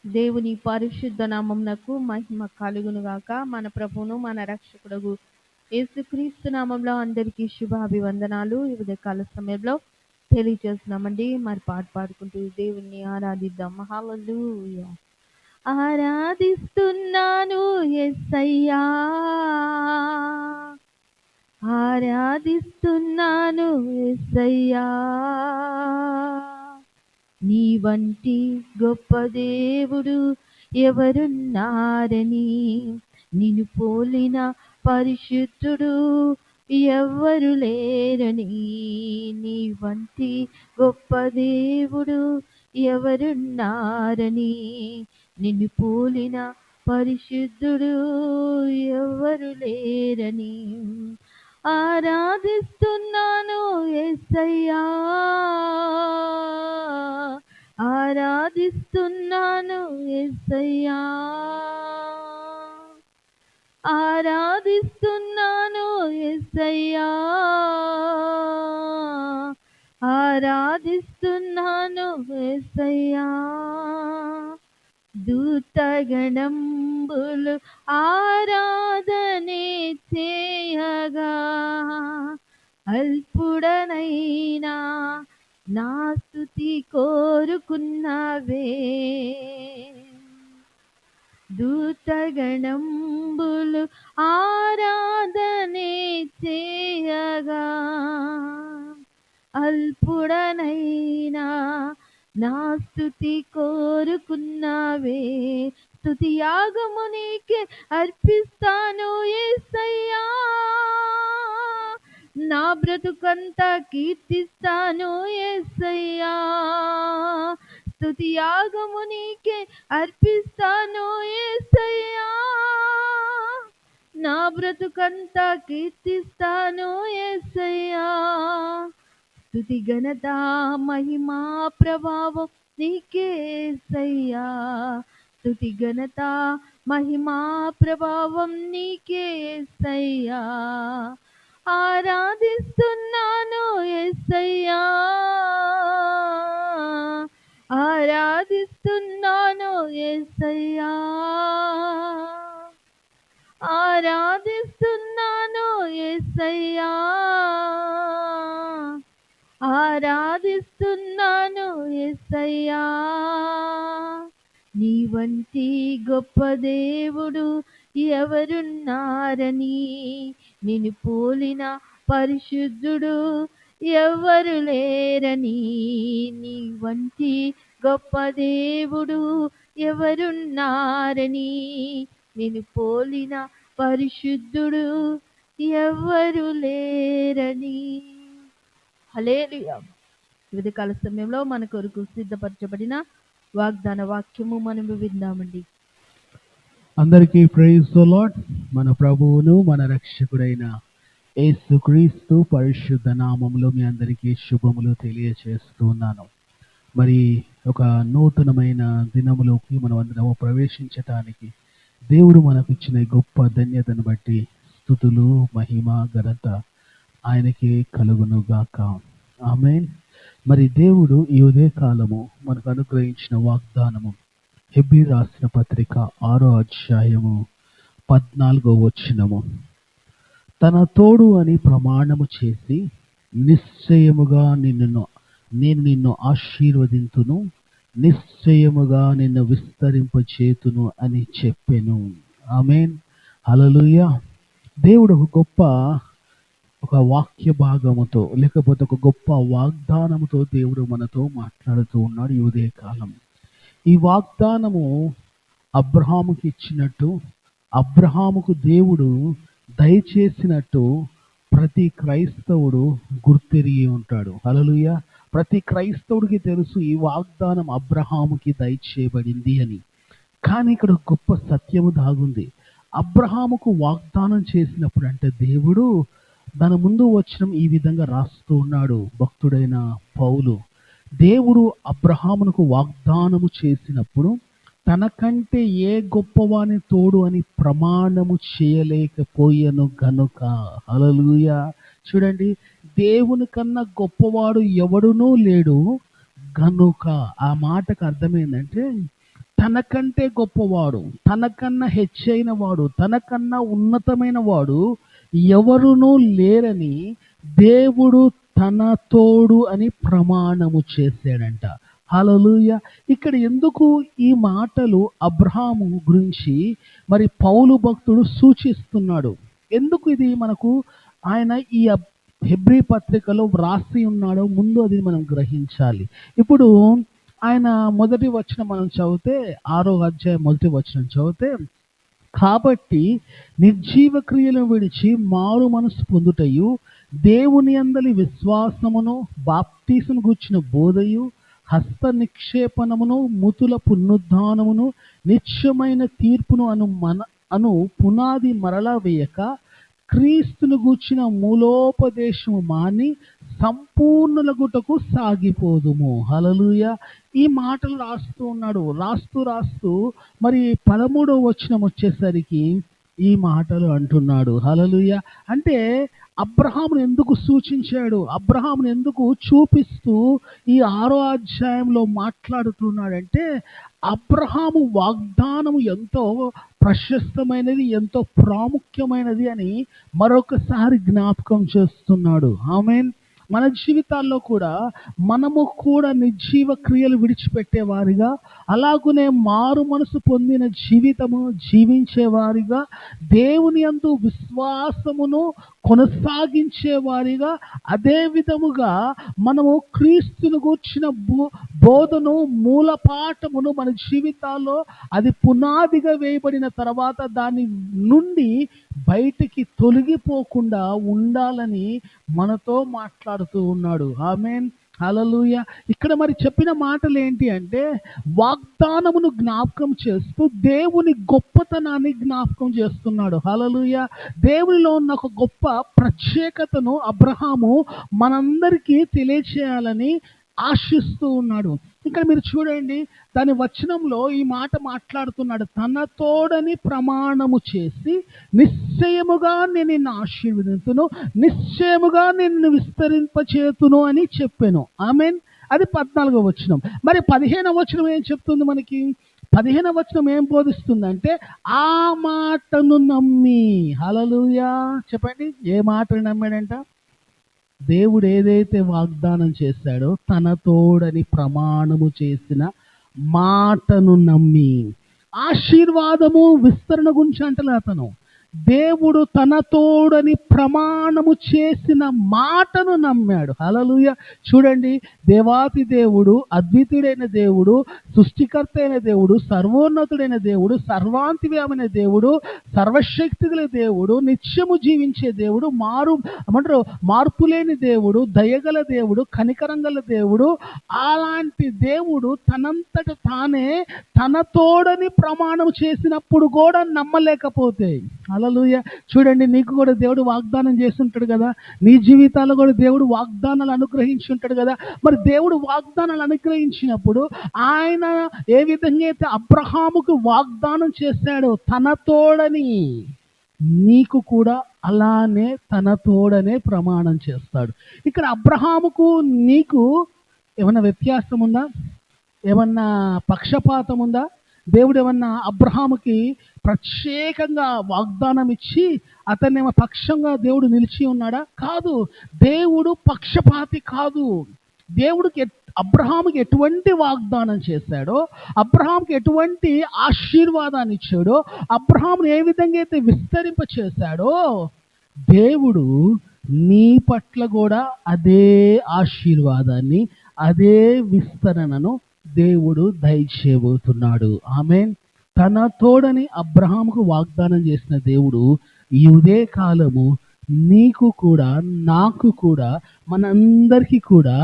దేవుని పరిశుద్ధ నామమునకు మహిమ కలుగును గాక. మన ప్రభువును మన రక్షకుడగు యేసుక్రీస్తు నామంలో అందరికీ శుభాభివందనాలు. ఈ ఉదయకాల సమయంలో తెలియజేస్తున్నామండి. మరి పాట పాడుకుంటూ దేవుణ్ణి ఆరాధిద్దాం. హల్లెలూయా. ఆరాధిస్తున్నాను యేసయ్యా, ఆరాధిస్తున్నాను యేసయ్యా, నీ వంటి గొప్ప దేవుడు ఎవరున్నారని, నిన్ను పోలిన పరిశుద్ధుడు ఎవ్వరు లేరని, నీ వంటి గొప్ప దేవుడు ఎవరున్నారని, నిన్ను పోలిన పరిశుద్ధుడు ఎవ్వరు లేరని ఆరాధిస్తున్నాను యేసయ్యా, ఆరాధిస్తున్నాను యేసయ్యా, ఆరాధిస్తున్నాను యేసయ్యా, ఆరాధిస్తున్నాను యేసయ్యా. దూతగణంబులు ఆరాధనే చేయగా, అల్పుడనైనా నా స్తుతి కోరుకున్నవే. దూతగణంబులు ఆరాధనే చేయగా, అల్పుడనైనా నా స్తుతి కోరుకున్నవే. స్తుతి యాగము నీకే అర్పిస్తాను యేసయ్యా, నా బ్రతుకంతా కీర్తిస్తాను యేసయ్యా. స్తుతి యాగము నీకే అర్పిస్తాను యేసయ్యా, నా బ్రతుకంతా కీర్తిస్తాను యేసయ్యా. స్తుతి ఘనత మహిమా ప్రభావం నీకే యేసయ్యా, స్తుతి ఘనత మహిమా ప్రభావం నీకే యేసయ్యా. ఆరాధిస్తున్నాను యేసయ్యా, ఆరాధిస్తున్నాను యేసయ్యా, ఆరాధిస్తున్నాను యేసయ్యా, ఆరాధిస్తున్నాను యేసయ్యా. నీ వంటి గొప్ప దేవుడు ఎవరున్నారని, నిన్ను పోలిన పరిశుద్ధుడు ఎవ్వరు లేరని, నీ వంటి గొప్ప దేవుడు ఎవరున్నారని, నిన్ను పోలిన పరిశుద్ధుడు ఎవ్వరు లేరని. హల్లెలూయా. ఉదయకాల సమయంలో మన కొరకు సిద్ధపరచబడిన వాగ్దాన వాక్యము మనము విందామండి. అందరికీ ప్రైజ్ ది లార్డ్. మన ప్రభువును మన రక్షకుడైన యేసుక్రీస్తు పరిశుద్ధ నామములో మీ అందరికీ శుభములు తెలియచేస్తున్నాను. మరి ఒక నూతనమైన దినములోకి మనం అందరము ప్రవేశించటానికి దేవుడు మనకు ఇచ్చిన గొప్ప ధన్యతను బట్టి స్తుతులు మహిమ ఘనత ఆయనకి కలుగును గాక. ఆమేన్. మరి దేవుడు ఈ ఉదయ కాలము మనకు అనుగ్రహించిన వాగ్దానము హెబ్రీ రాసిన పత్రిక 6వ అధ్యాయము 14వ వచనము. తన తోడు అని ప్రమాణము చేసి నిశ్చయముగా నేను నిన్ను ఆశీర్వదింతును, నిశ్చయముగా నిన్ను విస్తరింపచేతును అని చెప్పెను. ఆమేన్. హల్లెలూయా. దేవుడు ఒక వాక్య భాగముతో లేకపోతే ఒక గొప్ప వాగ్దానముతో దేవుడు మనతో మాట్లాడుతూ ఉన్నాడు ఈ ఉదయ కాలం. ఈ వాగ్దానము అబ్రహాముకి ఇచ్చినట్టు, అబ్రహాముకు దేవుడు దయచేసినట్టు ప్రతి క్రైస్తవుడు గుర్తెరిగి ఉంటాడు. హల్లెలూయా. ప్రతి క్రైస్తవుడికి తెలుసు ఈ వాగ్దానం అబ్రహాముకి దయచేయబడింది అని. కానీ ఇక్కడ గొప్ప సత్యము దాగుంది. అబ్రహాముకు వాగ్దానం చేసినప్పుడు అంటే దేవుడు దాని ముందు వచనం ఈ విధంగా రాస్తూ ఉన్నాడు భక్తుడైన పౌలు. దేవుడు అబ్రహామునకు వాగ్దానము చేసినప్పుడు తనకంటే ఏ గొప్పవాని తోడు అని ప్రమాణము చేయలేకపోయెను గనుక. హల్లెలూయా. చూడండి, దేవుని కన్నా గొప్పవాడు ఎవడునూ లేడు గనుక. ఆ మాటకు అర్థం ఏంటంటే తనకంటే గొప్పవాడు, తనకన్నా హెచ్చైన వాడు, తనకన్నా ఉన్నతమైన వాడు ఎవరునూ లేరని దేవుడు తన తోడు అని ప్రమాణము చేశాడంట. హల్లెలూయా. ఇక్కడ ఎందుకు ఈ మాటలు అబ్రహాము గురించి మరి పౌలు భక్తుడు సూచిస్తున్నాడు? ఎందుకు ఇది మనకు ఆయన ఈ హెబ్రీ పత్రికలో వ్రాసి ఉన్నాడో ముందు అది మనం గ్రహించాలి. ఇప్పుడు ఆయన మొదటి వచనం మనం చదివితే, 6వ అధ్యాయం మొదటి వచనం చదివితే, కాబట్టి నిర్జీవ క్రియలను విడిచి మారు మనసు పొందుటయు, దేవుని యందలి విశ్వాసమును, బాప్తీసును గూర్చిన బోధయు, హస్త నిక్షేపణమును, మృతుల పునరుద్ధానమును, నిత్యమైన తీర్పును అను పునాది మరలా వేయక, క్రీస్తును గూర్చిన మూలోపదేశము మాని సంపూర్ణులగుటకు సాగిపోదుము. హల్లెలూయా. ఈ మాటలు రాస్తూ ఉన్నాడు. రాస్తూ మరి 13వ వచనం వచ్చేసరికి ఈ మాటలు అంటున్నాడు. హల్లెలూయా. అంటే అబ్రహామును ఎందుకు సూచించాడు, అబ్రహామును ఎందుకు చూపిస్తూ ఈ 6వ అధ్యాయంలో మాట్లాడుతున్నాడంటే, అబ్రహాము వాగ్దానము ఎంతో ప్రశస్తమైనది, ఎంతో ప్రాముఖ్యమైనది అని మరొకసారి జ్ఞాపకం చేస్తున్నాడు. ఆమేన్. మన జీవితాల్లో కూడా మనము కూడా నిర్జీవ క్రియలు విడిచిపెట్టేవారిగా, అలాగునే మారు మనసు పొందిన జీవితము జీవించేవారిగా, దేవుని యందు విశ్వాసమును కొనసాగించేవారిగా, అదే విధముగా మనము క్రీస్తును గూర్చిన బోధను, మూలపాఠమును మన జీవితాల్లో అది పునాదిగా వేయబడిన తర్వాత దాని నుండి బయటికి తొలగిపోకుండా ఉండాలని మనతో మాట్లాడుతూ ఉన్నాడు. ఆమేన్. హల్లెలూయా. ఇక్కడ మరి చెప్పిన మాటలు ఏంటి అంటే, వాగ్దానమును జ్ఞాపకం చేస్తూ దేవుని గొప్పతనాన్ని జ్ఞాపకం చేస్తున్నాడు. హల్లెలూయా. దేవునిలో ఉన్న ఒక గొప్ప ప్రత్యేకతను అబ్రహాము మనందరికీ తెలియచేయాలని ఆశిస్తూ ఉన్నాడు. ఇక్కడ మీరు చూడండి, దాని వచనంలో ఈ మాట మాట్లాడుతున్నాడు. తన తోడని ప్రమాణము చేసి, నిశ్చయముగా నేను నిన్ను ఆశీర్వదింతును, నిశ్చయముగా నిన్ను విస్తరింపచేతును అని చెప్పాను. ఆమేన్. అది 14వ వచనం. మరి 15వ వచనం ఏం చెప్తుంది మనకి? 15వ వచనం ఏం బోధిస్తుందంటే, ఆ మాటను నమ్మి. హల్లెలూయా. చెప్పండి, ఏ మాటను నమ్మాడంట? దేవుడు ఏదైతే వాగ్దానం చేశాడో తన తోడని ప్రమాణము చేసిన మాటను నమ్మి. ఆశీర్వాదము, విస్తరణ గురించి అంటలే అతను. దేవుడు తన తోడని ప్రమాణము చేసిన మాటను నమ్మాడు. హల్లెలూయా. చూడండి, దేవాతి దేవుడు, అద్వితీయుడైన దేవుడు, సృష్టికర్త అయిన దేవుడు, సర్వోన్నతుడైన దేవుడు, సర్వాంతివ్యామైన దేవుడు, సర్వశక్తిగల దేవుడు, నిత్యము జీవించే దేవుడు, మార్పు లేని దేవుడు, దయగల దేవుడు, కనికరం గల దేవుడు, అలాంటి దేవుడు తనంతట తానే తన తోడని ప్రమాణం చేసినప్పుడు కూడా నమ్మలేకపోతే, హల్లెలూయా. చూడండి, నీకు కూడా దేవుడు వాగ్దానం చేస్తుంటాడు కదా, నీ జీవితాల్లో కూడా దేవుడు వాగ్దానాలు అనుగ్రహించి ఉంటాడు కదా. మరి దేవుడు వాగ్దానాలు అనుగ్రహించినప్పుడు ఆయన ఏ విధంగా అయితే అబ్రహాముకు వాగ్దానం చేశాడో తన తోడని, నీకు కూడా అలానే తన తోడనే ప్రమాణం చేస్తాడు. ఇక్కడ అబ్రహాముకు నీకు ఏమన్నా వ్యత్యాసం ఉందా? ఏమన్నా పక్షపాతం ఉందా? దేవుడు ఏమన్నా అబ్రహాముకి ప్రత్యేకంగా వాగ్దానం ఇచ్చి అతన్నేమో పక్షంగా దేవుడు నిలిచి ఉన్నాడా? కాదు. దేవుడు పక్షపాతి కాదు. దేవుడికి అబ్రహాముకి ఎటువంటి వాగ్దానం చేశాడో, అబ్రహాముకి ఎటువంటి ఆశీర్వాదాన్ని ఇచ్చాడో, అబ్రహామును ఏ విధంగా అయితే విస్తరింప చేశాడో, దేవుడు నీ పట్ల కూడా అదే ఆశీర్వాదాన్ని, అదే విస్తరణను దేవుడు దయచేయబోతున్నాడు. ఆమేన్. తన తోడని అబ్రహాముకు వాగ్దానం చేసిన దేవుడు ఈ ఉదయ కాలము నీకు కూడా, నాకు కూడా, మనందరికీ కూడా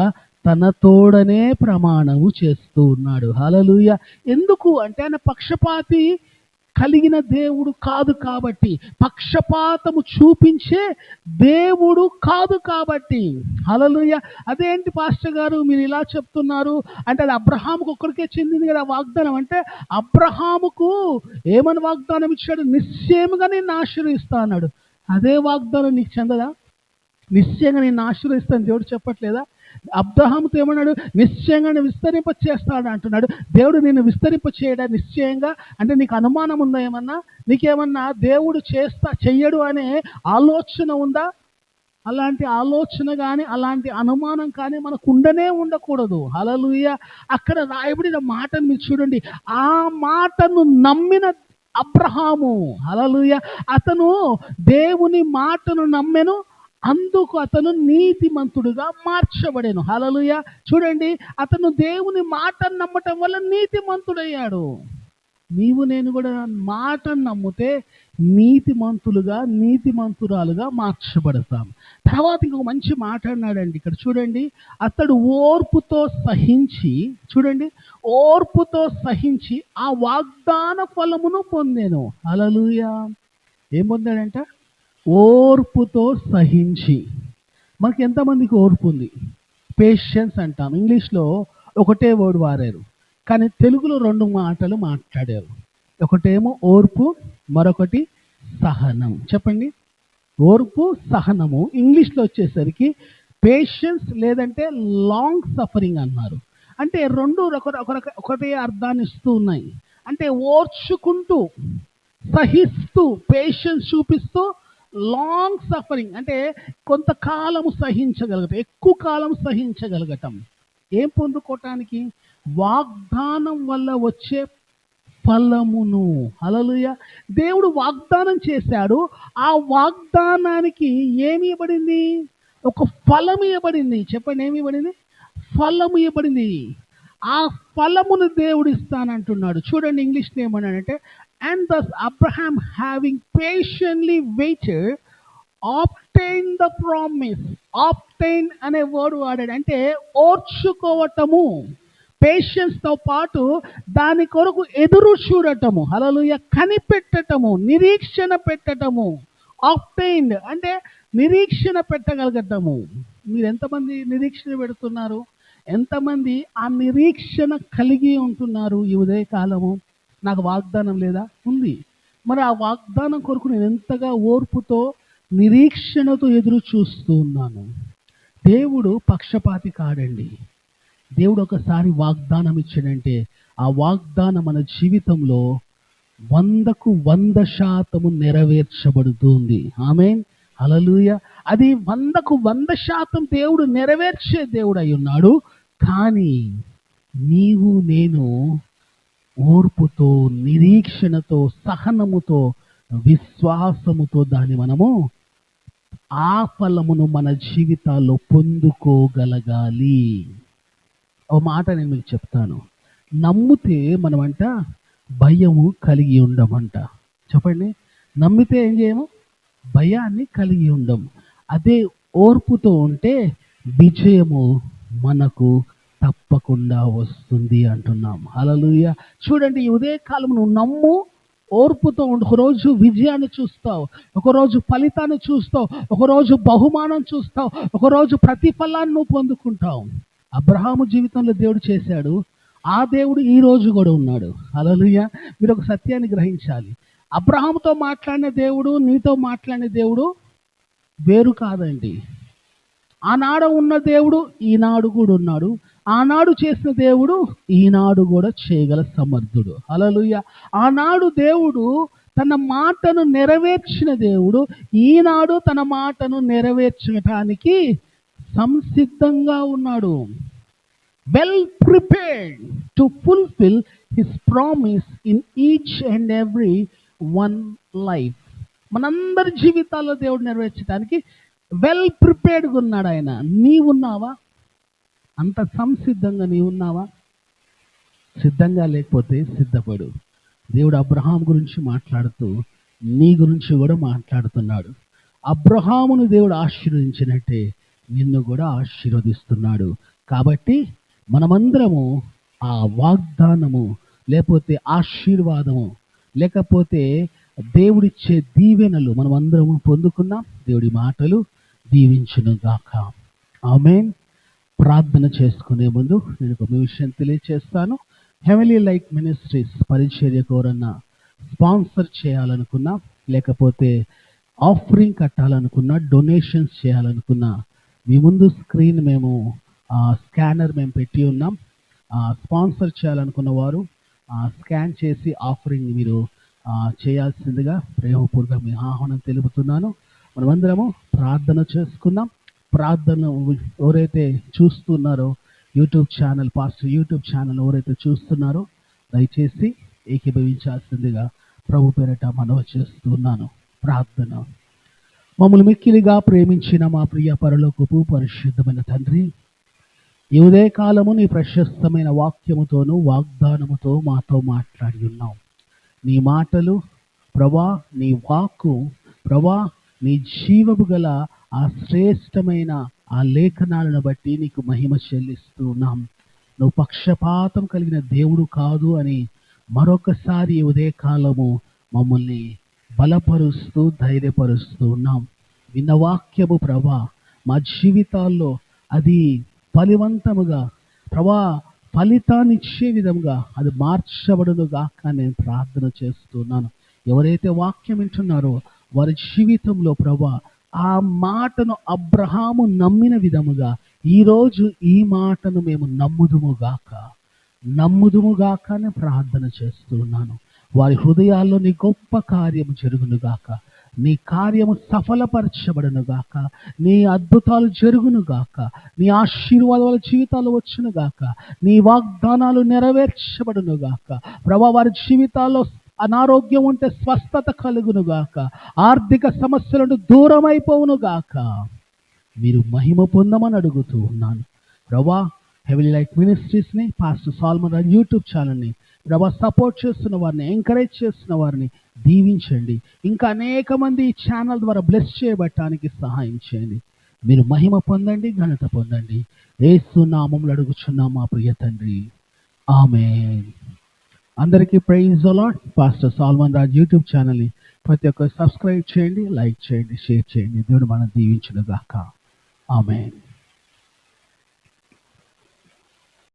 తన తోడనే ప్రమాణము చేస్తూ ఉన్నాడు. హల్లెలూయా. ఎందుకు అంటే ఆయన పక్షపాతి కలిగిన దేవుడు కాదు కాబట్టి, పక్షపాతము చూపించే దేవుడు కాదు కాబట్టి. హల్లెలూయా. అదేంటి పాస్టర్ గారు మీరు ఇలా చెప్తున్నారు అంటే, అది అబ్రహాముకు ఒక్కడికే చెందింది కదా వాగ్దానం అంటే, అబ్రహాముకు ఏమని వాగ్దానం ఇచ్చాడు? నిశ్చయముగా నిన్ను ఆశీర్వదిస్తా అన్నాడు. అదే వాగ్దానం నీకు చెందదా? నిశ్చయంగా నిన్ను ఆశీర్వదిస్తాను దేవుడు చెప్పట్లేదా? అబ్రహాముతో ఏమన్నాడు? నిశ్చయంగా విస్తరింప చేస్తాడు అంటున్నాడు. దేవుడు నేను విస్తరింప చేయడా నిశ్చయంగా అంటే నీకు అనుమానం ఉందా? ఏమన్నా నీకేమన్నా దేవుడు చెయ్యడు అనే ఆలోచన ఉందా? అలాంటి ఆలోచన కానీ అలాంటి అనుమానం కానీ మనకు ఉండకూడదు. హల్లెలూయా. అక్కడ రాయబడిన మాటను మీరు చూడండి. ఆ మాటను నమ్మిన అబ్రహాము, హల్లెలూయా, అతను దేవుని మాటను నమ్మెను, అందుకు అతను నీతిమంతుడుగా మార్చబడెను. హల్లెలూయా. చూడండి, అతను దేవుని మాటను నమ్మటం వల్ల నీతిమంతుడయ్యాడు. నీవు నేను కూడా మాటను నమ్మితే నీతిమంతురాలుగా మార్చబడతాం. తర్వాత ఇంకొక మంచి మాట అన్నాడండి ఇక్కడ చూడండి. అతడు ఓర్పుతో సహించి ఆ వాగ్దాన ఫలమును పొందెను. హల్లెలూయా. ఏం పొందాడంట? ఓర్పుతో సహించి. మనకి ఎంతమందికి ఓర్పు ఉంది? పేషెన్స్ అంటాం. ఇంగ్లీష్లో ఒకటే వర్డ్ వాడారు, కానీ తెలుగులో 2 మాటలు మాట్లాడారు. ఒకటేమో ఓర్పు, మరొకటి సహనం. చెప్పండి. ఓర్పు, సహనము. ఇంగ్లీష్లో వచ్చేసరికి పేషెన్స్ లేదంటే లాంగ్ సఫరింగ్ అన్నారు. అంటే 2 ఒకటే అర్థాన్ని ఇస్తూ ఉన్నాయి. అంటే ఓర్చుకుంటూ, సహిస్తూ, పేషెన్స్ చూపిస్తూ, లాంగ్ సఫరింగ్ అంటే కొంతకాలము సహించగలగటం, ఎక్కువ కాలం సహించగలగటం. ఏం పొందుకోవటానికి? వాగ్దానం వల్ల వచ్చే ఫలమును. హల్లెలూయా. దేవుడు వాగ్దానం చేశాడు. ఆ వాగ్దానానికి ఏమి ఇవ్వబడింది? ఒక ఫలం ఇవ్వబడింది. చెప్పండి, ఏమి ఇవ్వబడింది? ఫలము ఇవ్వబడింది. ఆ ఫలమును దేవుడు ఇస్తానంటున్నాడు. చూడండి, ఇంగ్లీష్లో ఏమన్నాడంటే, and thus Abraham having patiently waited obtain the promise. obtain అనే వర్డ్ వాడాడు. అంటే ఓర్చుకోవటము, పేషెన్స్ తో పాటు దాని కొరకు ఎదురు చూడటము. హల్లెలూయా. కనిపెట్టటము, నిరీక్షణ పెట్టటము. obtained అంటే నిరీక్షణ పెట్టగలగటము. మీరు ఎంతమంది నిరీక్షణ పెడుతున్నారు? ఎంతమంది ఆ నిరీక్షణ కలిగి ఉంటున్నారు? ఈ ఉదయకాలము నాకు వాగ్దానం లేదా? ఉంది. మరి ఆ వాగ్దానం కొరకు నేను ఎంతగా ఓర్పుతో, నిరీక్షణతో ఎదురు చూస్తూ ఉన్నాను. దేవుడు పక్షపాతి కాడండి. దేవుడు ఒకసారి వాగ్దానం ఇచ్చాడంటే ఆ వాగ్దానం మన జీవితంలో 100కు 100% నెరవేర్చబడుతుంది. ఆమేన్. హల్లెలూయా. అది 100కు 100% దేవుడు నెరవేర్చే దేవుడు అయి ఉన్నాడు. కానీ నీవు నేను ఓర్పుతో, నిరీక్షణతో, సహనముతో, విశ్వాసముతో దాన్ని మనము ఆ ఫలమును మన జీవితాల్లో పొందుకోగలగాలి. ఓ మాట నేను మీకు చెప్తాను. నమ్మితే మనమంట భయము కలిగి ఉండమంట. చెప్పండి. నమ్మితే ఏం చేయము? భయాన్ని కలిగి ఉండం. అదే ఓర్పుతో ఉంటే విజయము మనకు తప్పకుండా వస్తుంది అంటున్నాం. హల్లెలూయా. చూడండి, ఈ ఉదయకాలం నువ్వు నమ్ము, ఓర్పుతో ఉండు. ఒకరోజు విజయాన్ని చూస్తావు, ఒకరోజు ఫలితాన్ని చూస్తావు, ఒకరోజు బహుమానం చూస్తావు, ఒకరోజు ప్రతిఫలాన్ని నువ్వు పొందుకుంటావు. అబ్రహాము జీవితంలో దేవుడు చేశాడు. ఆ దేవుడు ఈ రోజు కూడా ఉన్నాడు. హల్లెలూయా. మీరు ఒక సత్యాన్ని గ్రహించాలి. అబ్రహాముతో మాట్లాడిన దేవుడు, నీతో మాట్లాడిన దేవుడు వేరు కాదండి. ఆనాడు ఉన్న దేవుడు ఈనాడు కూడా ఉన్నాడు. ఆనాడు చేసిన దేవుడు ఈనాడు కూడా చేయగల సమర్థుడు. హల్లెలూయా. ఆనాడు దేవుడు తన మాటను నెరవేర్చిన దేవుడు ఈనాడు తన మాటను నెరవేర్చడానికి సంసిద్ధంగా ఉన్నాడు. Well prepared to fulfil his promise in each and every one life. మనందరి జీవితాల్లో దేవుడు నెరవేర్చడానికి వెల్ ప్రిపేర్డ్గా ఉన్నాడు ఆయన. నీవున్నావా? అంత సంసిద్ధంగా నీవున్నావా? సిద్ధంగా లేకపోతే సిద్ధపడు. దేవుడు అబ్రహాం గురించి మాట్లాడుతూ నీ గురించి కూడా మాట్లాడుతున్నాడు. అబ్రహామును దేవుడు ఆశీర్వదించినట్టే నిన్ను కూడా ఆశీర్వదిస్తున్నాడు. కాబట్టి మనమందరము ఆ వాగ్దానము, లేకపోతే ఆశీర్వాదము, లేకపోతే దేవుడిచ్చే దీవెనలు మనమందరము పొందుకున్నాం. దేవుడి మాటలు దీవించును గాక. ఆమేన్. ప్రార్థన చేసుకునే ముందు నేను ఒక విషయం తెలియచేస్తాను. హెవెన్లీ లైట్ మినిస్ట్రీస్ పరిచర్య కోరన్నా, స్పాన్సర్ చేయాలనుకున్నా, లేకపోతే ఆఫరింగ్ కట్టాలనుకున్నా, డొనేషన్స్ చేయాలనుకున్నా, మీ ముందు స్క్రీన్ మేము స్కానర్ మేము పెట్టి ఉన్నాం. స్పాన్సర్ చేయాలనుకున్న వారు స్కాన్ చేసి ఆఫరింగ్ మీరు చేయాల్సిందిగా ప్రేమపూర్వకంగా మీ ఆహ్వానం తెలుపుతున్నాను. మనమందరము ప్రార్థన చేసుకుందాం. ప్రార్థన ఎవరైతే చూస్తున్నారో YouTube channel, pastor YouTube channel ఎవరైతే చూస్తున్నారో దయచేసి ఏకీభవించాల్సిందిగా ప్రభు పేరట మనవి చేస్తున్నాను. ప్రార్థన. మమ్మల్ని మిక్కిలిగా ప్రేమించిన మా ప్రియ పరలోకపు పరిశుద్ధమైన తండ్రి, ఈ ఉదయ కాలము నీ ప్రశస్తమైన వాక్యముతోనూ వాగ్దానముతో మాతో మాట్లాడి ఉన్నావు. నీ మాటలు ప్రభా, నీ వాక్కు ప్రభా, నీ జీవము గల ఆ శ్రేష్టమైన ఆ లేఖనాలను బట్టి నీకు మహిమ చెల్లిస్తూ ఉన్నాం. నువ్వు పక్షపాతం కలిగిన దేవుడు కాదు అని మరొకసారి ఈ ఉదయ కాలము మమ్మల్ని బలపరుస్తూ ధైర్యపరుస్తూ ఉన్నాం. విన్న వాక్యము ప్రభా మా జీవితాల్లో అది ఫలివంతముగా ప్రభా ఫలితాన్ని ఇచ్చే విధంగా అది మార్చబడును గాక నేను ప్రార్థన చేస్తున్నాను. ఎవరైతే వాక్యం వింటున్నారో వారి జీవితంలో ప్రభా ఆ మాటను అబ్రహాము నమ్మిన విధముగా ఈరోజు ఈ మాటను మేము నమ్ముదుముగాక అని ప్రార్థన చేస్తున్నాను. వారి హృదయాల్లో నీ గొప్ప కార్యము జరుగునుగాక, నీ కార్యము సఫలపరచబడునుగాక, నీ అద్భుతాలు జరుగునుగాక, నీ ఆశీర్వాదాల జీవితాలు వచ్చునుగాక, నీ వాగ్దానాలు నెరవేర్చబడునుగాక. ప్రభా వారి జీవితాల్లో అనారోగ్యం ఉంటే స్వస్థత కలుగునుగాక, ఆర్థిక సమస్యలను దూరం అయిపోవునుగాక. మీరు మహిమ పొందమని అడుగుతూ ఉన్నాను ప్రభా. హెవెన్లీ లైట్ మినిస్ట్రీస్ని, పాస్టర్ సాల్మన్ రాజ్ యూట్యూబ్ ఛానల్ని ప్రభా సపోర్ట్ చేస్తున్న వారిని, ఎంకరేజ్ చేస్తున్న వారిని దీవించండి. ఇంకా అనేక మంది ఈ ఛానల్ ద్వారా బ్లెస్ చేయబడటానికి సహాయం చేయండి. మీరు మహిమ పొందండి, ఘనత పొందండి. యేసు నామములో అడుగుచున్నాం మా ప్రియ తండ్రి, ఆమేన్. అందరికీ praise the lord. Pastor Solomon Raj YouTube ఛానల్ని ప్రతి ఒక్కరు సబ్స్క్రైబ్ చేయండి, లైక్ చేయండి, షేర్ చేయండి. దేవుడు మనం దీవించును గాక. ఆమేన్.